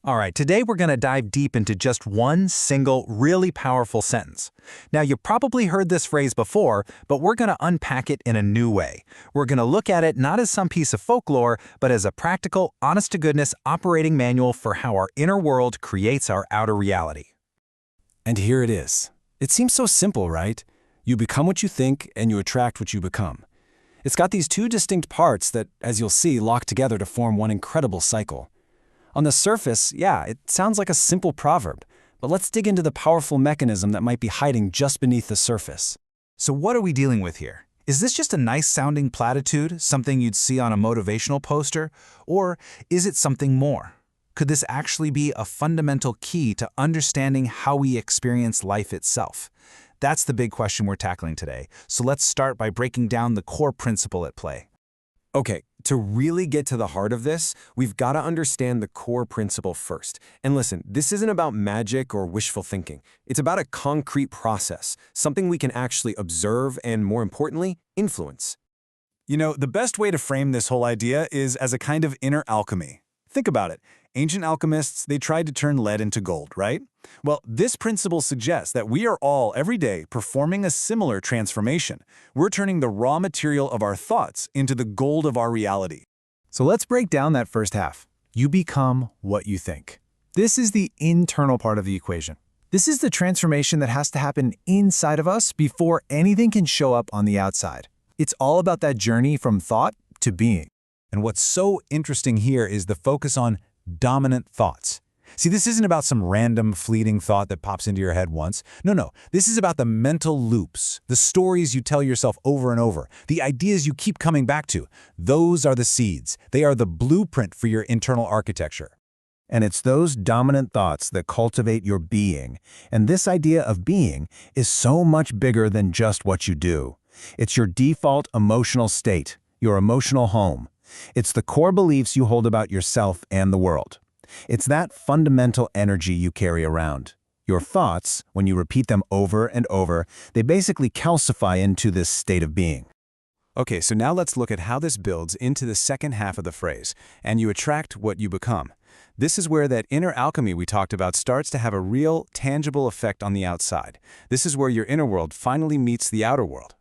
All right, today we're going to dive deep into just one single, really powerful sentence. Now, you've probably heard this phrase before, but we're going to unpack it in a new way. We're going to look at it not as some piece of folklore, but as a practical, honest-to-goodness operating manual for how our inner world creates our outer reality. And here it is. It seems so simple, right? You become what you think, and you attract what you become. It's got these two distinct parts that, as you'll see, lock together to form one incredible cycle. On the surface, yeah, it sounds like a simple proverb, but let's dig into the powerful mechanism that might be hiding just beneath the surface. So what are we dealing with here? Is this just a nice-sounding platitude, something you'd see on a motivational poster, or is it something more? Could this actually be a fundamental key to understanding how we experience life itself? That's the big question we're tackling today, so let's start by breaking down the core principle at play. Okay, to really get to the heart of this, we've got to understand the core principle first. And listen, this isn't about magic or wishful thinking. It's about a concrete process, something we can actually observe and, more importantly, influence. You know, the best way to frame this whole idea is as a kind of inner alchemy. Think about it. Ancient alchemists, they tried to turn lead into gold, right? Well, this principle suggests that we are all, every day, performing a similar transformation. We're turning the raw material of our thoughts into the gold of our reality. So let's break down that first half. You become what you think. This is the internal part of the equation. This is the transformation that has to happen inside of us before anything can show up on the outside. It's all about that journey from thought to being. And what's so interesting here is the focus on dominant thoughts. See, this isn't about some random, fleeting thought that pops into your head once. No. This is about the mental loops, the stories you tell yourself over and over, the ideas you keep coming back to. Those are the seeds. They are the blueprint for your internal architecture. And it's those dominant thoughts that cultivate your being. And this idea of being is so much bigger than just what you do. It's your default emotional state, your emotional home. It's the core beliefs you hold about yourself and the world. It's that fundamental energy you carry around. Your thoughts, when you repeat them over and over, they basically calcify into this state of being. Okay, so now let's look at how this builds into the second half of the phrase, and you attract what you become. This is where that inner alchemy we talked about starts to have a real, tangible effect on the outside. This is where your inner world finally meets the outer world.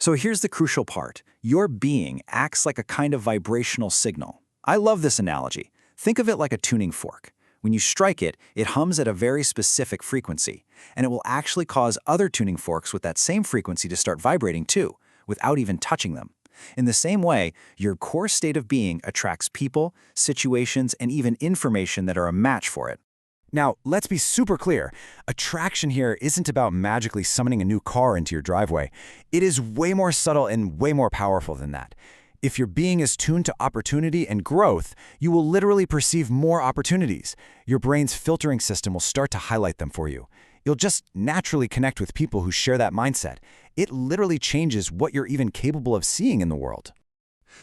So here's the crucial part. Your being acts like a kind of vibrational signal. I love this analogy. Think of it like a tuning fork. When you strike it, it hums at a very specific frequency, and it will actually cause other tuning forks with that same frequency to start vibrating too, without even touching them. In the same way, your core state of being attracts people, situations, and even information that are a match for it. Now, let's be super clear. Attraction here isn't about magically summoning a new car into your driveway. It is way more subtle and way more powerful than that. If your being is tuned to opportunity and growth, you will literally perceive more opportunities. Your brain's filtering system will start to highlight them for you. You'll just naturally connect with people who share that mindset. It literally changes what you're even capable of seeing in the world.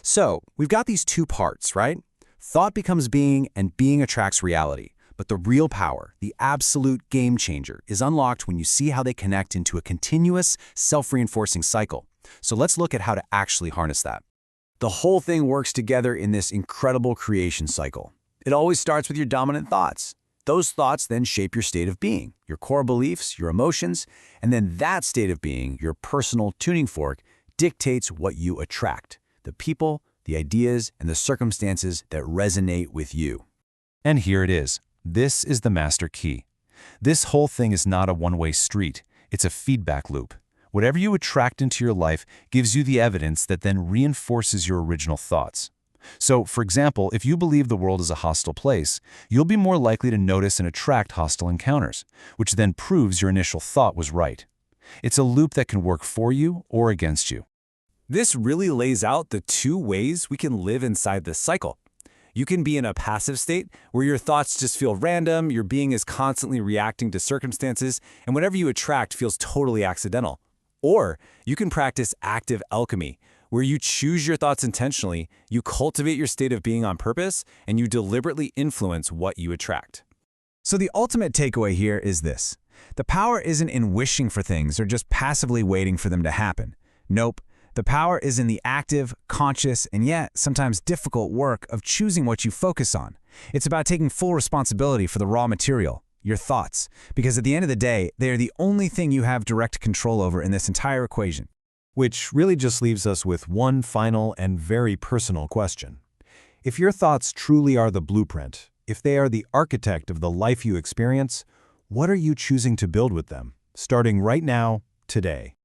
So, we've got these two parts, right? Thought becomes being, and being attracts reality. But the real power, the absolute game changer, is unlocked when you see how they connect into a continuous, self-reinforcing cycle. So let's look at how to actually harness that. The whole thing works together in this incredible creation cycle. It always starts with your dominant thoughts. Those thoughts then shape your state of being, your core beliefs, your emotions, and then that state of being, your personal tuning fork, dictates what you attract, the people, the ideas, and the circumstances that resonate with you. And here it is. This is the master key. This whole thing is not a one-way street. It's a feedback loop. Whatever you attract into your life gives you the evidence that then reinforces your original thoughts. So, for example, if you believe the world is a hostile place, you'll be more likely to notice and attract hostile encounters, which then proves your initial thought was right. It's a loop that can work for you or against you. This really lays out the two ways we can live inside this cycle. You can be in a passive state where your thoughts just feel random, your being is constantly reacting to circumstances, and whatever you attract feels totally accidental. Or you can practice active alchemy, where you choose your thoughts intentionally, you cultivate your state of being on purpose, and you deliberately influence what you attract. So the ultimate takeaway here is this. The power isn't in wishing for things or just passively waiting for them to happen. Nope. The power is in the active, conscious, and yet sometimes difficult work of choosing what you focus on. It's about taking full responsibility for the raw material, your thoughts, because at the end of the day, they are the only thing you have direct control over in this entire equation. Which really just leaves us with one final and very personal question. If your thoughts truly are the blueprint, if they are the architect of the life you experience, what are you choosing to build with them, starting right now, today?